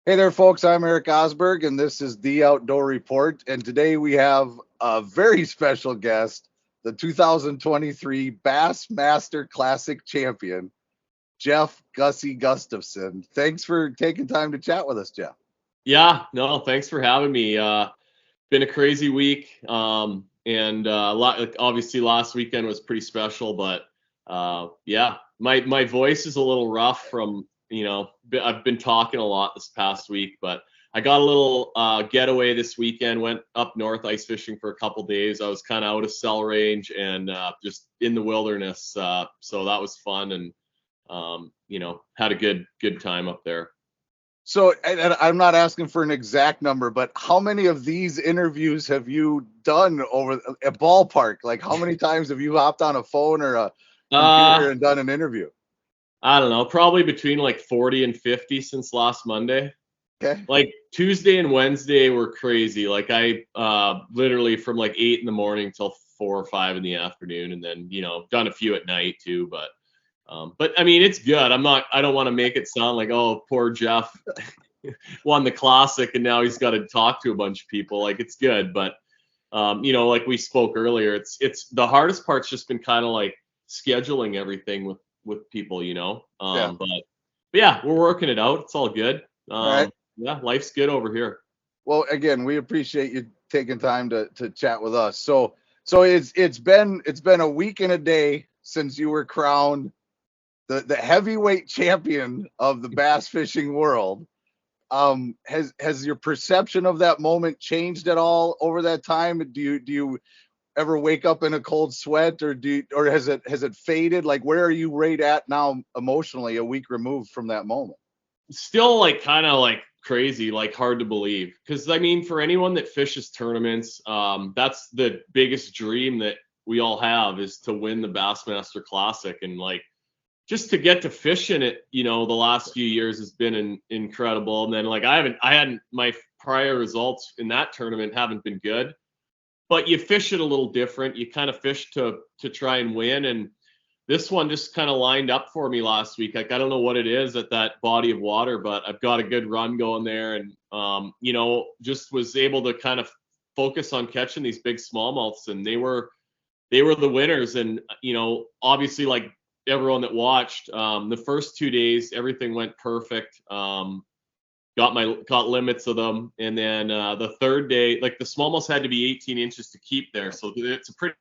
Hey there, folks. I'm Eric Osberg, and this is the Outdoor Report. And today we have a very special guest, the 2023 Bassmaster Classic Champion, Jeff Gussy Gustafson. Thanks for taking time to chat with us, Jeff. Yeah, no, thanks for having me. Been a crazy week, and obviously last weekend was pretty special. But yeah, my voice is a little rough from I've been talking a lot this past week, but I got a little getaway this weekend. Went up north ice fishing for a couple days. I was kind of out of cell range and just in the wilderness, so that was fun, and had a good time up there. So, and I'm not asking for an exact number, but how many of these interviews have you done over a ballpark? Like, how many times have you hopped on a phone or a computer and done an interview? I don't know, probably between like 40 and 50 since last Monday. Okay. Like Tuesday and Wednesday were crazy. Like I literally from like 8 in the morning till 4 or 5 in the afternoon, and then done a few at night too. But I mean, it's good. I don't want to make it sound like, oh, poor Jeff won the classic and now he's got to talk to a bunch of people. Like, it's good, but like we spoke earlier, it's the hardest part's just been kind of like scheduling everything with people, Yeah. but yeah, we're working it out. It's all good. All right. Yeah, life's good over here. Well, again, we appreciate you taking time to chat with us. So it's been a week and a day since you were crowned the heavyweight champion of the bass fishing world. Has your perception of that moment changed at all over that time? Do you ever wake up in a cold sweat, or has it faded? Like, where are you right at now emotionally, a week removed from that moment? Still like kind of like crazy, like hard to believe, because I mean, for anyone that fishes tournaments, that's the biggest dream that we all have, is to win the Bassmaster Classic. And like, just to get to fish in it, the last few years has been incredible. And then like I hadn't my prior results in that tournament haven't been good, but you fish it a little different. You kind of fish to try and win, and this one just kind of lined up for me last week. Like, I don't know what it is at that body of water, but I've got a good run going there, and just was able to kind of focus on catching these big smallmouths, and they were the winners. And obviously, like everyone that watched, the first 2 days everything went perfect. Got limits of them, and then the third day, like the smallmouths had to be 18 inches to keep there, so it's a pretty.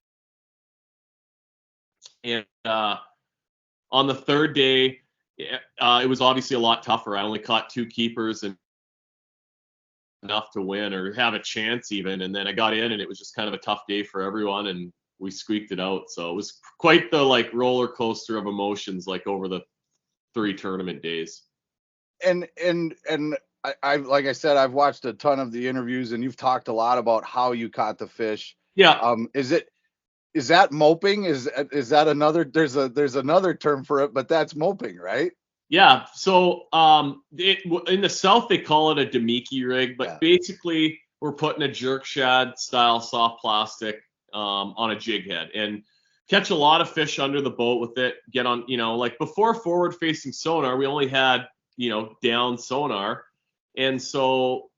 And on the third day, it was obviously a lot tougher. I only caught 2 keepers and enough to win or have a chance even. And then I got in, and it was just kind of a tough day for everyone, and we squeaked it out. So it was quite the like roller coaster of emotions, like over the 3 tournament days. And I like I said, I've watched a ton of the interviews, and you've talked a lot about how you caught the fish. Yeah. Is that moping? Is that another? There's another term for it, but that's moping, right? Yeah. So in the South they call it a Demiki rig, but basically we're putting a jerk shad style soft plastic on a jig head and catch a lot of fish under the boat with it. Get on, like before forward facing sonar, we only had down sonar, and so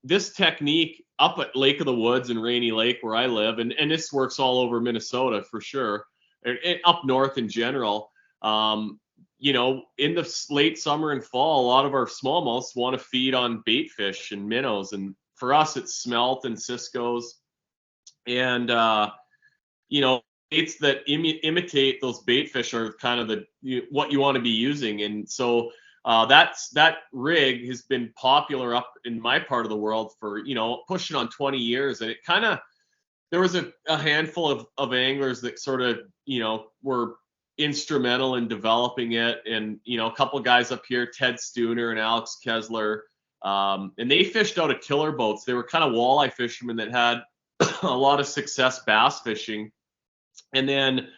this technique up at Lake of the Woods and Rainy Lake where I live, and this works all over Minnesota for sure, and up north in general. In the late summer and fall, a lot of our smallmouths want to feed on bait fish and minnows, and for us it's smelt and ciscos, and baits that imitate those bait fish are kind of what you want to be using. And so that rig has been popular up in my part of the world for pushing on 20 years, and it kind of, there was a handful of anglers that sort of were instrumental in developing it, and a couple of guys up here, Ted Stooner and Alex Kessler, and they fished out of tiller boats. They were kind of walleye fishermen that had a lot of success bass fishing. And then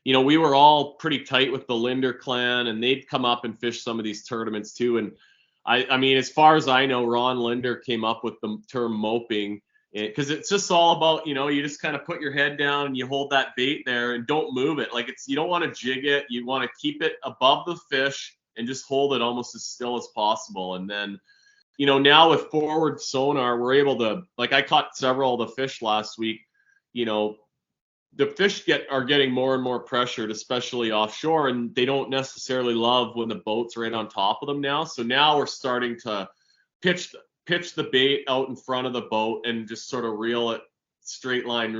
we were all pretty tight with the Linder clan, and they'd come up and fish some of these tournaments too. And I mean, as far as I know, Ron Linder came up with the term moping, because it's just all about, you just kind of put your head down and you hold that bait there and don't move it. Like, you don't want to jig it. You want to keep it above the fish and just hold it almost as still as possible. And then, now with forward sonar, we're able to, like, I caught several of the fish last week. The fish are getting more and more pressured, especially offshore, and they don't necessarily love when the boat's right on top of them now. So now we're starting to pitch the bait out in front of the boat and just sort of reel it, tight line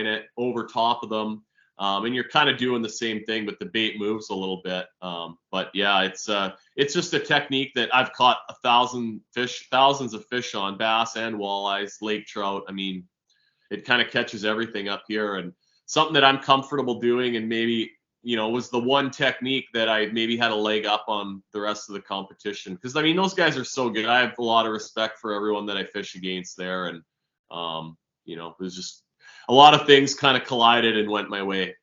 it over top of them. And you're kind of doing the same thing, but the bait moves a little bit. But yeah, it's just a technique that I've caught thousands of fish on, bass and walleyes, lake trout. I mean, it kind of catches everything up here, and something that I'm comfortable doing, and maybe, was the one technique that I maybe had a leg up on the rest of the competition. Because, I mean, those guys are so good. I have a lot of respect for everyone that I fish against there. And, there's just a lot of things kind of collided and went my way.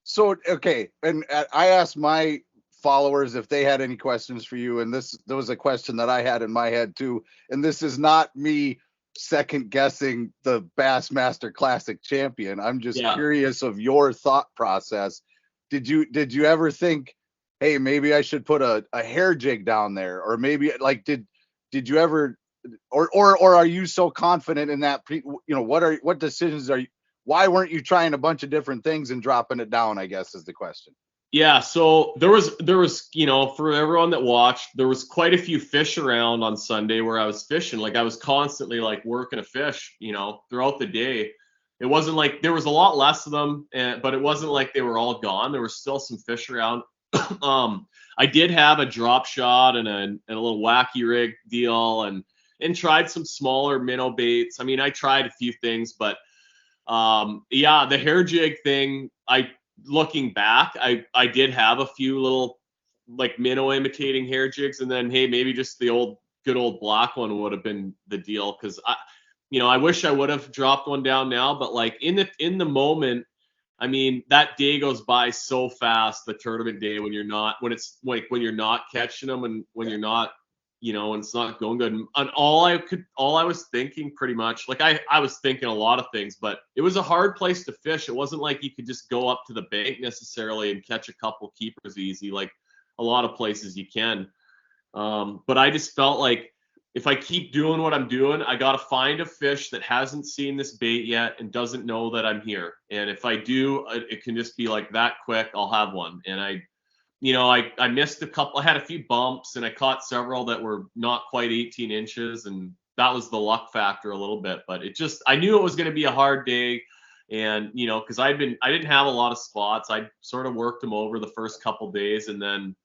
So, okay. And I asked my followers if they had any questions for you. And there was a question that I had in my head too. And this is not me second guessing the Bassmaster Classic Champion. I'm just curious of your thought process. Did you ever think, hey, maybe I should put a hair jig down there, or maybe like did you ever, or are you so confident in that? What decisions are you? Why weren't you trying a bunch of different things and dropping it down, I guess is the question. Yeah, so there was, for everyone that watched, there was quite a few fish around on Sunday where I was fishing. Like, I was constantly like working a fish, throughout the day. It wasn't like there was a lot less of them, but it wasn't like they were all gone. There were still some fish around. I did have a drop shot and a little wacky rig deal, and tried some smaller minnow baits. I mean, I tried a few things, but the hair jig thing, looking back, I did have a few little like minnow imitating hair jigs, and then, hey, maybe just the good old black one would have been the deal. Cause I wish I would have dropped one down now, but like in the moment, I mean, that day goes by so fast, the tournament day, when you're not catching them, and when you're not, and it's not going good. And all I was thinking pretty much, like I was thinking a lot of things, but it was a hard place to fish. It wasn't like you could just go up to the bank necessarily and catch a couple keepers easy, like a lot of places you can. But I just felt like if I keep doing what I'm doing, I got to find a fish that hasn't seen this bait yet and doesn't know that I'm here. And if I do, it can just be like that quick, I'll have one. And I missed a couple. I had a few bumps, and I caught several that were not quite 18 inches, and that was the luck factor a little bit. But I knew it was going to be a hard day, and because I didn't have a lot of spots. I sort of worked them over the first couple days, and then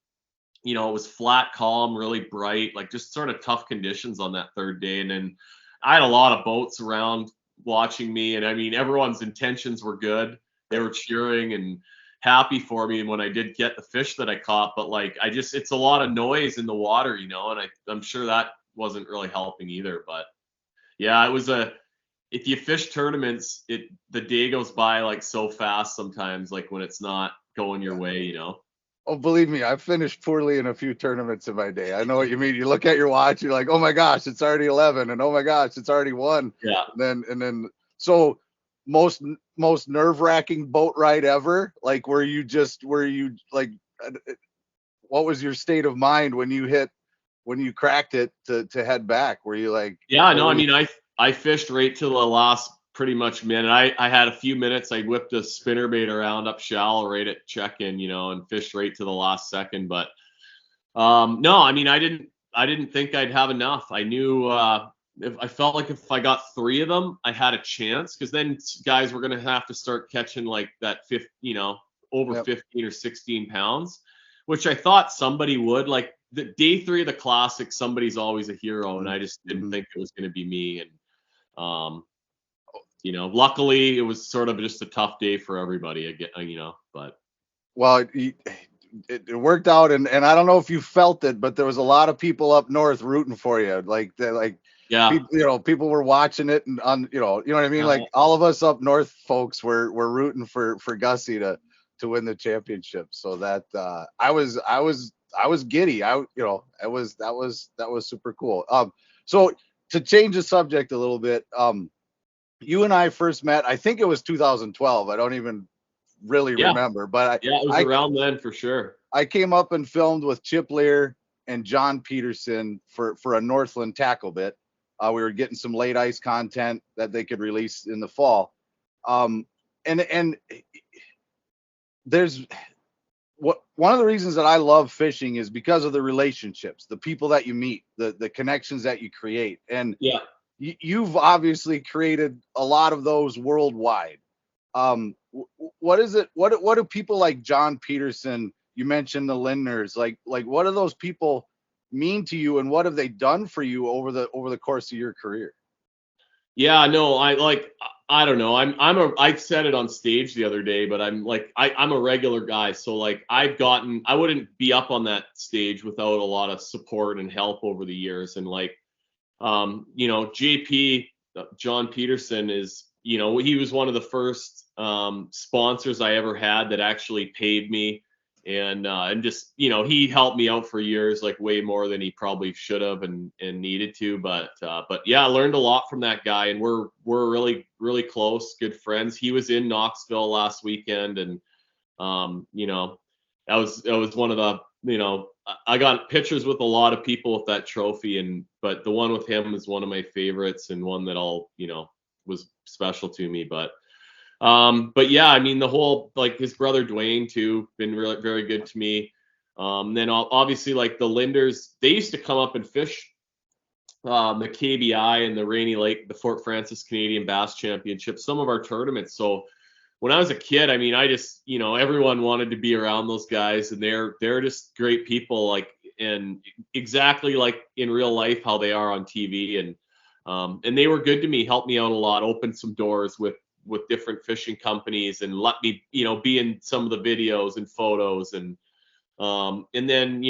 it was flat, calm, really bright, like just sort of tough conditions on that third day. And then I had a lot of boats around watching me, and I mean, everyone's intentions were good. They were cheering and happy for me when I did get the fish that I caught, but like it's a lot of noise in the water, and I'm sure that wasn't really helping either. But yeah, it was if you fish tournaments, the day goes by like so fast sometimes, like when it's not going your way. Oh, believe me, I've finished poorly in a few tournaments in my day. I know what you mean. You look at your watch, you're like, oh my gosh, it's already 11, and oh my gosh, it's already 1. Yeah. And then so most nerve-wracking boat ride ever? Like, were you like, what was your state of mind when you cracked it to head back? Were you like, yeah, no, I mean, I fished right till the last pretty much minute. I had a few minutes. I whipped a spinnerbait around up shallow right at check-in, and fished right to the last second. But no, I mean, I didn't think I'd have enough. I knew I felt like if I got 3 of them, I had a chance, because then guys were gonna have to start catching like that over 15 or 16 pounds, which I thought somebody would. Like the day 3 of the Classic, somebody's always a hero, and I just didn't think it was gonna be me. And luckily it was sort of just a tough day for everybody again, but well, it worked out, and I don't know if you felt it, but there was a lot of people up north rooting for you. Yeah. People were watching it, and you know what I mean? Like, all of us up north folks were rooting for Gussy to win the championship. So that I was giddy. That was super cool. So to change the subject a little bit, you and I first met, I think it was 2012. I don't even really remember, but it was around then for sure. I came up and filmed with Chip Lear and John Peterson for a Northland tackle bit. We were getting some late ice content that they could release in the fall. And there's one of the reasons that I love fishing is because of the relationships, the people that you meet, the connections that you create. And yeah, you've obviously created a lot of those worldwide. What is it? What do people like John Peterson, you mentioned the Lindners, like what do those people mean to you, and what have they done for you over the course of your career? Yeah, no, I don't know. I said it on stage the other day, but I'm a regular guy. So like I wouldn't be up on that stage without a lot of support and help over the years. And like, JP, John Peterson is, he was one of the first sponsors I ever had that actually paid me. And just, he helped me out for years, like way more than he probably should have and needed to. But yeah, I learned a lot from that guy, and we're really, really close, good friends. He was in Knoxville last weekend, and that was one of the, I got pictures with a lot of people with that trophy, but the one with him is one of my favorites and one that was special to me. But yeah, I mean, the whole, like his brother Dwayne too, been really very good to me. Then obviously like the Linders, they used to come up and fish the KBI and the Rainy Lake, the Fort Francis Canadian Bass Championship, some of our tournaments. So when I was a kid, I mean, I just, everyone wanted to be around those guys, and they're just great people, like, and exactly like in real life how they are on TV. And they were good to me, helped me out a lot, opened some doors with different fishing companies, and let me, be in some of the videos and photos. And then,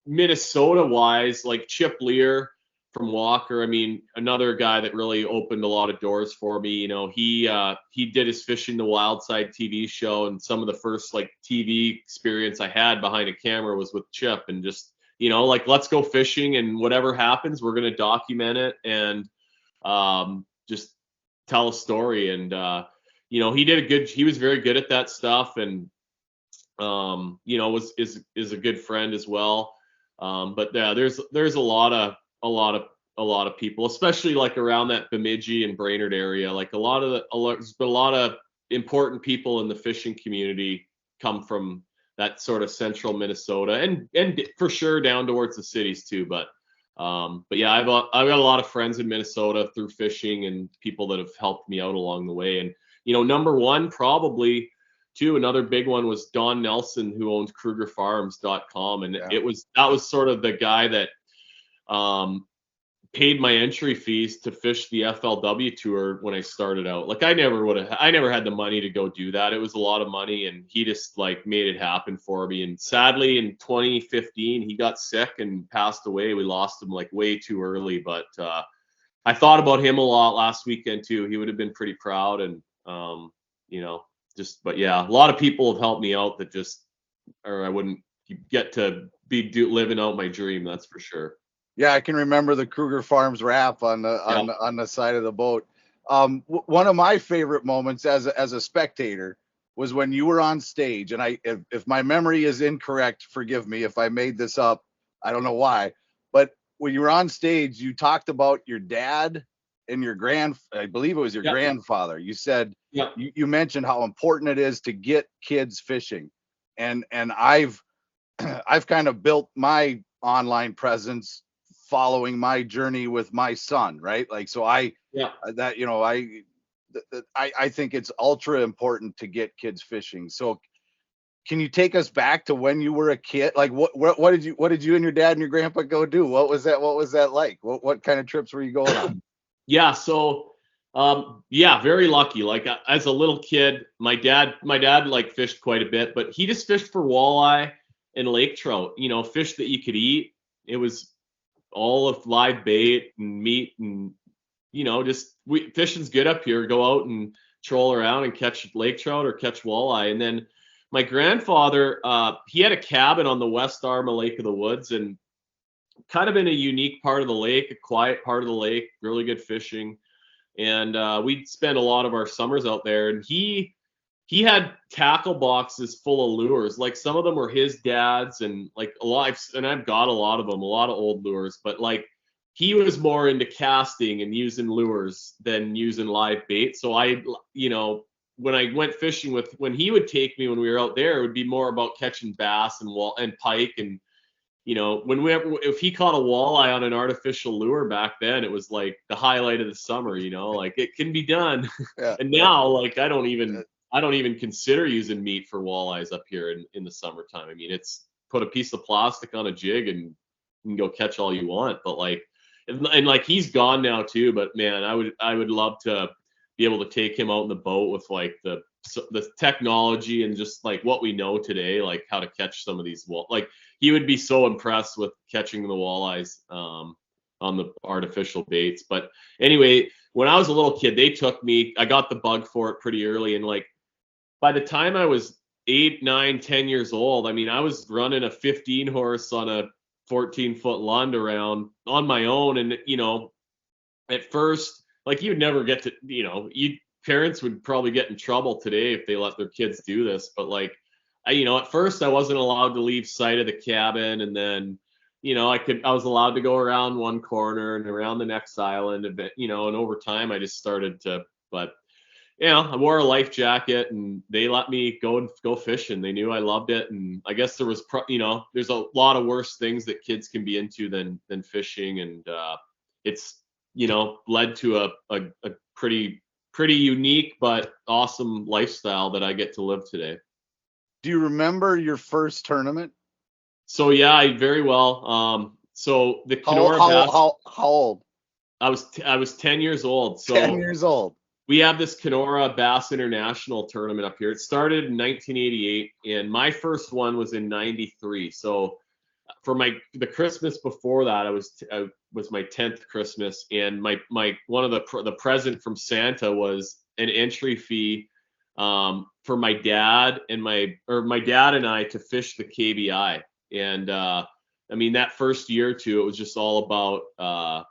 Minnesota wise, like Chip Lear from Walker, I mean, another guy that really opened a lot of doors for me. He did his Fishing the Wild Side TV show, and some of the first like TV experience I had behind a camera was with Chip. And just, like, let's go fishing, and whatever happens, we're going to document it and just tell a story. And he was very good at that stuff, and is a good friend as well. But yeah, there's a lot of people, especially like around that Bemidji and Brainerd area. Like there's been a lot of important people in the fishing community come from that sort of central Minnesota, and for sure down towards the cities too. But yeah, I've got a lot of friends in Minnesota through fishing, and people that have helped me out along the way. And number one, probably too, another big one was Don Nelson, who owns KrugerFarms.com, and Yeah. that was sort of the guy that paid my entry fees to fish the FLW tour when I started out. Like I never had the money to go do that. It was a lot of money, and he just like made it happen for me. And sadly in 2015 he got sick and passed away. We lost him like way too early, but I thought about him a lot last weekend too. He would have been pretty proud. And but yeah, a lot of people have helped me out that I wouldn't get to be living out my dream, that's for sure. Yeah, I can remember the Kruger Farms wrap on the side of the boat. One of my favorite moments as a spectator was when you were on stage, and if my memory is incorrect, forgive me if I made this up. I don't know why, but when you were on stage, you talked about your dad and I believe it was your grandfather. You said you mentioned how important it is to get kids fishing, and I've kind of built my online presence following my journey with my son, right? Like, so I think it's ultra important to get kids fishing. So can you take us back to when you were a kid? Like what did you and your dad and your grandpa go do? What was that like? What kind of trips were you going on? Yeah. So, very lucky. Like as a little kid, my dad like fished quite a bit, but he just fished for walleye and lake trout, fish that you could eat. It was all of live bait and meat, and fishing's good up here. Go out and troll around and catch lake trout or catch walleye. And then my grandfather, he had a cabin on the west arm of Lake of the Woods, and kind of in a unique part of the lake, a quiet part of the lake, really good fishing. And we'd spend a lot of our summers out there. And he he had tackle boxes full of lures. Like some of them were his dad's, and like a lot, and I've got a lot of them, a lot of old lures, but like he was more into casting and using lures than using live bait. So I, when I went fishing when he would take me when we were out there, it would be more about catching bass and pike. And, if he caught a walleye on an artificial lure back then, it was like the highlight of the summer, like it can be done. Yeah. And now, like, I don't even consider using meat for walleyes up here in the summertime. I mean, it's put a piece of plastic on a jig and you can go catch all you want. But like, and like he's gone now too. But man, I would love to be able to take him out in the boat with like the technology and just like what we know today, like how to catch some of these like he would be so impressed with catching the walleyes on the artificial baits. But anyway, when I was a little kid, they took me. I got the bug for it pretty early, and like by the time I was 8, 9, 10 years old, I mean, I was running a 15 horse on a 14-foot Lund around on my own. And, at first, like you'd never get to, parents would probably get in trouble today if they let their kids do this. But like, at first I wasn't allowed to leave sight of the cabin. And then, I was allowed to go around one corner and around the next island a bit, and over time I just started to, but I wore a life jacket and they let me go fishing. They knew I loved it. And I guess there was, there's a lot of worse things that kids can be into than fishing. And it's, led to a pretty unique but awesome lifestyle that I get to live today. Do you remember your first tournament? So yeah, I very well. So the Kenora how old? I was 10 years old. So 10 years old. We have this Kenora Bass International tournament up here. It started in 1988, and my first one was in '93. So for the Christmas before that, I was my 10th Christmas, and my one of the present from Santa was an entry fee for my dad and I to fish the KBI. And I mean, that first year or two, it was just all about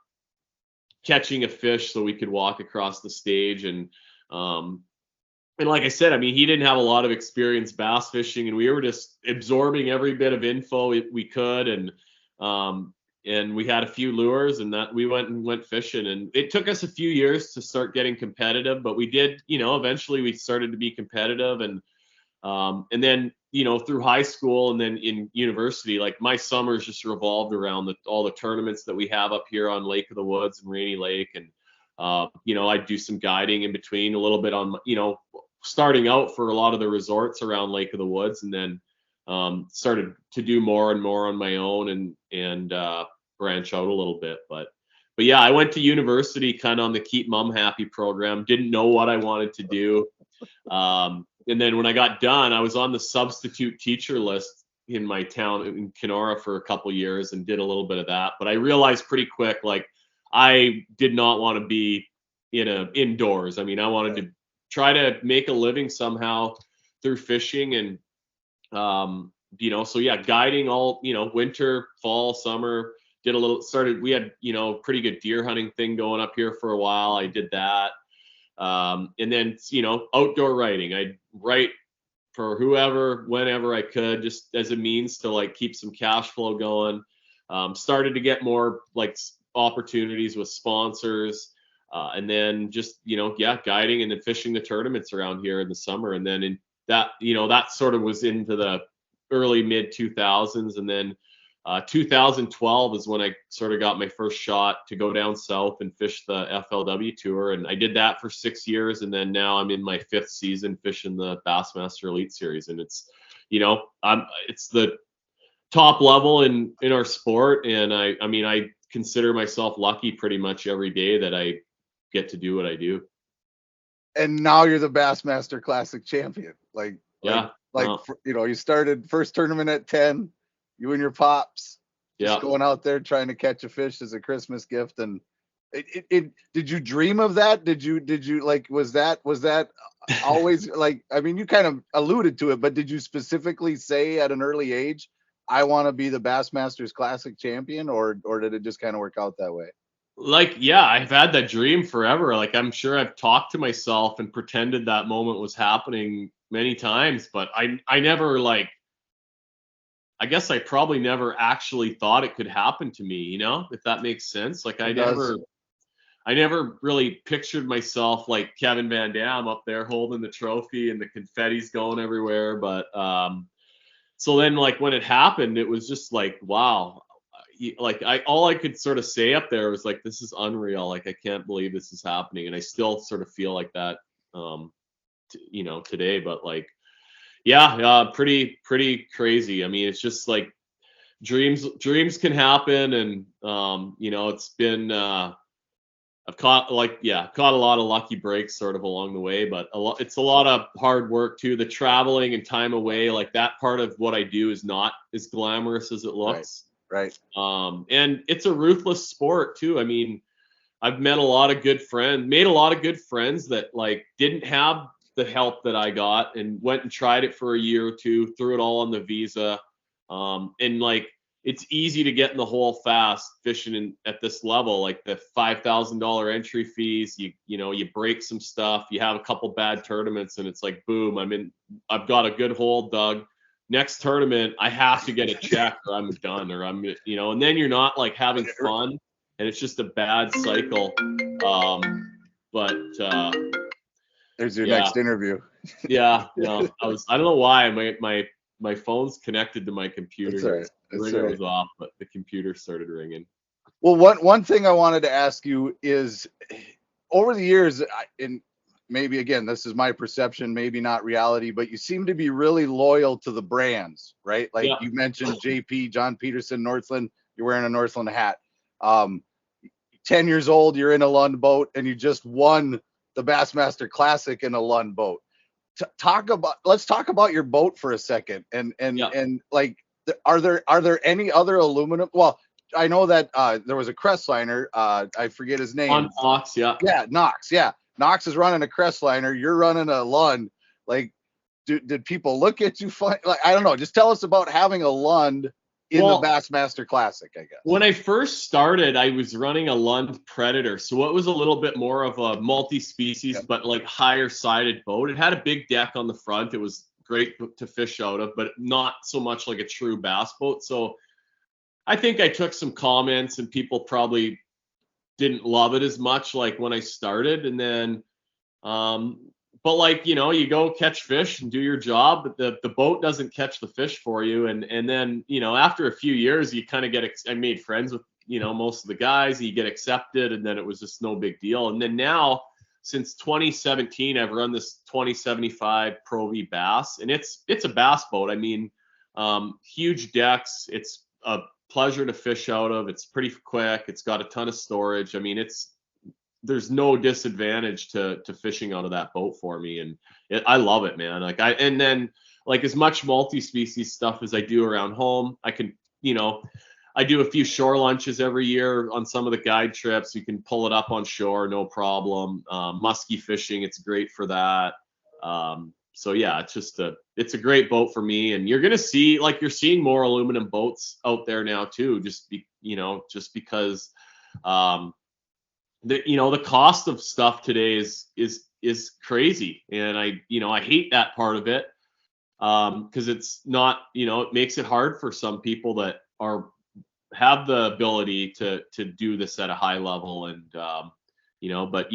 catching a fish so we could walk across the stage. And like I said, I mean, he didn't have a lot of experience bass fishing, and we were just absorbing every bit of info we could. And we had a few lures, and that we went fishing. And it took us a few years to start getting competitive, but we did, eventually we started to be competitive. And then, through high school and then in university, like my summers just revolved around all the tournaments that we have up here on Lake of the Woods and Rainy Lake. And, I'd do some guiding in between a little bit on, starting out for a lot of the resorts around Lake of the Woods, and then started to do more and more on my own and branch out a little bit. But yeah, I went to university kind of on the Keep Mom Happy program. Didn't know what I wanted to do. And then when I got done, I was on the substitute teacher list in my town in Kenora for a couple years and did a little bit of that. But I realized pretty quick, like I did not want to be indoors. I mean, I wanted to try to make a living somehow through fishing. And, so yeah, guiding all, winter, fall, summer, we had, pretty good deer hunting thing going up here for a while. I did that. And then, outdoor writing. I'd write for whoever, whenever I could, just as a means to like keep some cash flow going. Started to get more like opportunities with sponsors. And then just, guiding and then fishing the tournaments around here in the summer. And then in that, that sort of was into the early mid 2000s. And then 2012 is when I sort of got my first shot to go down south and fish the FLW tour. And I did that for 6 years. And then now I'm in my 5th season fishing the Bassmaster Elite Series. And it's, it's the top level in our sport. And I mean, I consider myself lucky pretty much every day that I get to do what I do. And now you're the Bassmaster Classic Champion. You started first tournament at 10. You and your pops, just going out there trying to catch a fish as a Christmas gift. And did you dream of that? Did you like, was that always like, I mean, you kind of alluded to it, but did you specifically say at an early age, I want to be the Bassmasters Classic Champion, or did it just kind of work out that way? Like, yeah, I've had that dream forever. Like, I'm sure I've talked to myself and pretended that moment was happening many times, but I never like, I guess I probably never actually thought it could happen to me, if that makes sense. Like, It does. I never really pictured myself like Kevin Van Dam up there holding the trophy and the confetti's going everywhere. But so then like when it happened, it was just like, wow. Like all I could sort of say up there was like, this is unreal. Like, I can't believe this is happening. And I still sort of feel like that, today. But like, yeah, pretty crazy. I mean, it's just like dreams can happen. And, it's been, I've caught a lot of lucky breaks sort of along the way, but it's a lot of hard work too. The traveling and time away, like that part of what I do is not as glamorous as it looks. Right. And it's a ruthless sport too. I mean, I've made a lot of good friends that like didn't have the help that I got and went and tried it for a year or two, threw it all on the visa. And like, it's easy to get in the hole fast fishing at this level, like the $5,000 entry fees. You break some stuff, you have a couple bad tournaments, and it's like, boom, I've got a good hole dug. Next tournament, I have to get a check, or I'm done, or and then you're not like having fun, and it's just a bad cycle. But there's your next interview. Yeah, no, I don't know why my phone's connected to my computer. That's all right. The ringer was off, but the computer started ringing. Well, one thing I wanted to ask you is, over the years, and maybe again, this is my perception, maybe not reality, but you seem to be really loyal to the brands, right? Like you mentioned JP, John Peterson, Northland, you're wearing a Northland hat. 10 years old, you're in a Lund boat, and you just won the Bassmaster Classic in a Lund boat. Let's talk about your boat for a second. And like, are there any other aluminum? Well, I know that there was a Crestliner. I forget his name. On Knox, yeah. Yeah, Knox. Yeah, Knox is running a Crestliner. You're running a Lund. Like, did people look at you funny? Like, I don't know. Just tell us about having a Lund in the Bassmaster Classic, I guess. When I first started, I was running a Lund Predator, so it was a little bit more of a multi-species, but like higher sided boat. It had a big deck on the front. It was great to fish out of, but not so much like a true bass boat. So I think I took some comments, and people probably didn't love it as much like when I started. And then but like, you go catch fish and do your job, but the boat doesn't catch the fish for you. And then, after a few years, you kind of I made friends with, most of the guys, you get accepted, and then it was just no big deal. And then now, since 2017, I've run this 2075 Pro V Bass, and it's a bass boat. I mean, huge decks. It's a pleasure to fish out of. It's pretty quick. It's got a ton of storage. I mean, there's no disadvantage to fishing out of that boat for me. And I love it, man. And then like as much multi-species stuff as I do around home, I can, I do a few shore lunches every year on some of the guide trips. You can pull it up on shore, no problem. Musky fishing, it's great for that. So yeah, it's a great boat for me. And you're going to see, like, you're seeing more aluminum boats out there now too, just because, the cost of stuff today is crazy. And I hate that part of it. Cause it's not, it makes it hard for some people that have the ability to do this at a high level. And, but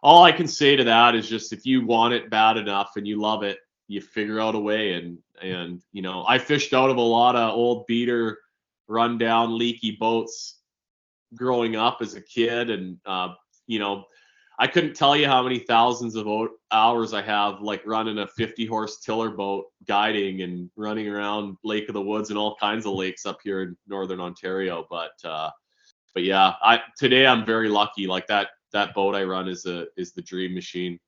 all I can say to that is just, if you want it bad enough and you love it, you figure out a way. And I fished out of a lot of old beater, rundown, leaky boats growing up as a kid. And, I couldn't tell you how many thousands of hours I have, like running a 50-horse tiller boat, guiding and running around Lake of the Woods and all kinds of lakes up here in Northern Ontario. But yeah, today I'm very lucky. Like that boat I run is the dream machine.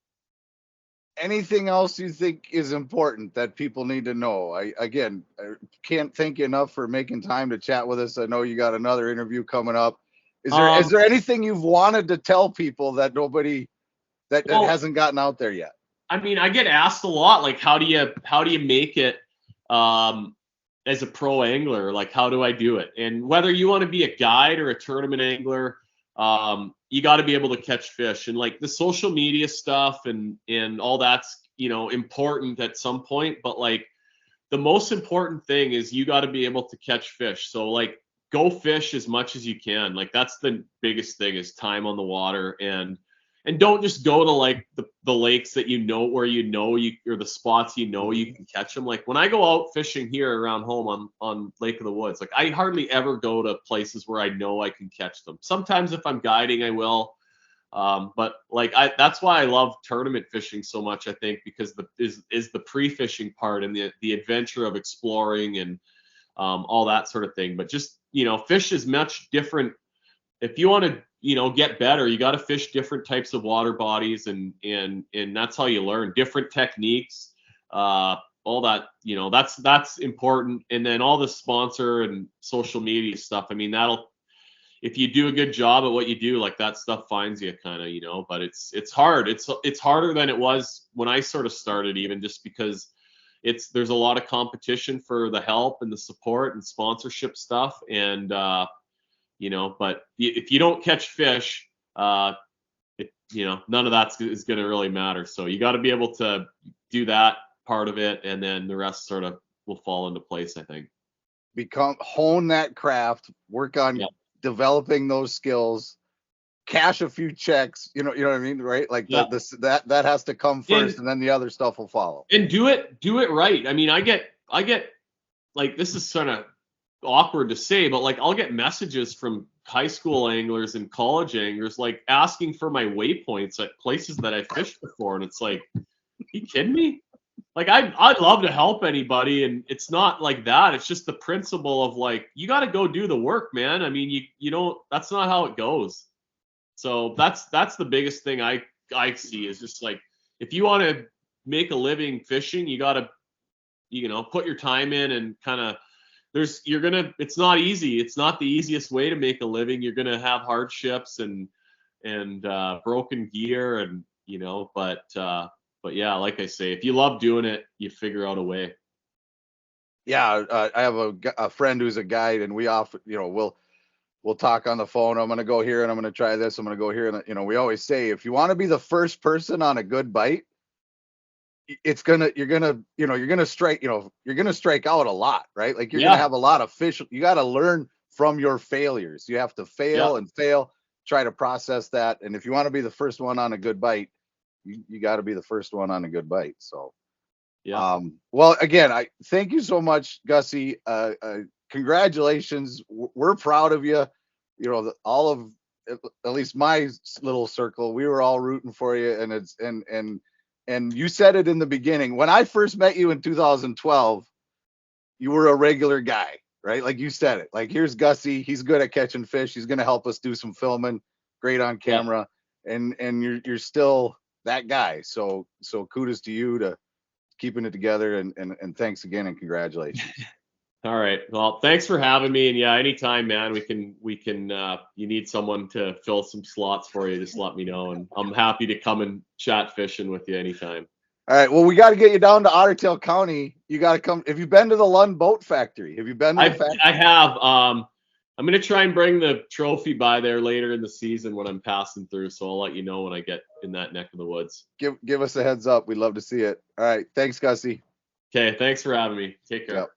Anything else you think is important that people need to know? I can't thank you enough for making time to chat with us. I know you got another interview coming up. Is there anything you've wanted to tell people that nobody that hasn't gotten out there yet? I mean, I get asked a lot, like, how do you make it as a pro angler? Like, how do I do it? And whether you want to be a guide or a tournament angler, you got to be able to catch fish. And like the social media stuff and all that's, important at some point, but like the most important thing is you got to be able to catch fish. So like go fish as much as you can. Like that's the biggest thing, is time on the water. And don't just go to like the lakes that where you or the spots you can catch them. Like when I go out fishing here around home on Lake of the Woods, like I hardly ever go to places where I know I can catch them. Sometimes if I'm guiding, I will. But like that's why I love tournament fishing so much, I think, because is the pre-fishing part and the adventure of exploring and all that sort of thing. But just, fish is much different. If you want to, get better, you got to fish different types of water bodies, and that's how you learn different techniques. All that, that's important. And then all the sponsor and social media stuff. I mean, if you do a good job at what you do, like that stuff finds you kind of, but it's hard. It's harder than it was when I sort of started, even just because there's a lot of competition for the help and the support and sponsorship stuff. And, but if you don't catch fish, none of that is going to really matter. So you got to be able to do that part of it. And then the rest sort of will fall into place, I think. Hone that craft, work on developing those skills, cash a few checks, you know what I mean, right? Like that has to come first, and then the other stuff will follow. And do it right. I mean, I get like, this is sort of awkward to say, but like I'll get messages from high school anglers and college anglers like asking for my waypoints at places that I fished before, and it's like, are you kidding me? Like I'd love to help anybody, and it's not like that. It's just the principle of like, you got to go do the work, man. I mean, you don't. That's not how it goes. So that's the biggest thing I see, is just like, if you want to make a living fishing, you got to, put your time in, and kind of it's not easy. It's not the easiest way to make a living. You're gonna have hardships and broken gear, and but yeah, like I say, if you love doing it, you figure out a way. Yeah, I have a friend who's a guide, and we often, we'll talk on the phone. I'm going to go here and I'm going to try this. I'm going to go here. And, we always say, if you want to be the first person on a good bite, you're going to strike out a lot, right? Like you're going to have a lot of fish. You got to learn from your failures. You have to fail and fail, try to process that. And if you want to be the first one on a good bite, you got to be the first one on a good bite. So, well, again, I thank you so much, Gussy. Congratulations. We're proud of you. All of, at least my little circle, we were all rooting for you. And you said it in the beginning. When I first met you in 2012, you were a regular guy, right? Like you said it, like, here's Gussy. He's good at catching fish. He's going to help us do some filming, great on camera. And you're still that guy. So kudos to you to keeping it together, and thanks again, and congratulations. All right. Well, thanks for having me. And anytime, man, we can, you need someone to fill some slots for you, just let me know. And I'm happy to come and chat fishing with you anytime. All right. Well, we got to get you down to Otter Tail County. You got to come. Have you been to the Lund Boat Factory? Have you been to the factory? I have. I'm going to try and bring the trophy by there later in the season when I'm passing through. So I'll let you know when I get in that neck of the woods. Give us a heads up. We'd love to see it. All right. Thanks, Gussy. Okay. Thanks for having me. Take care. Yep.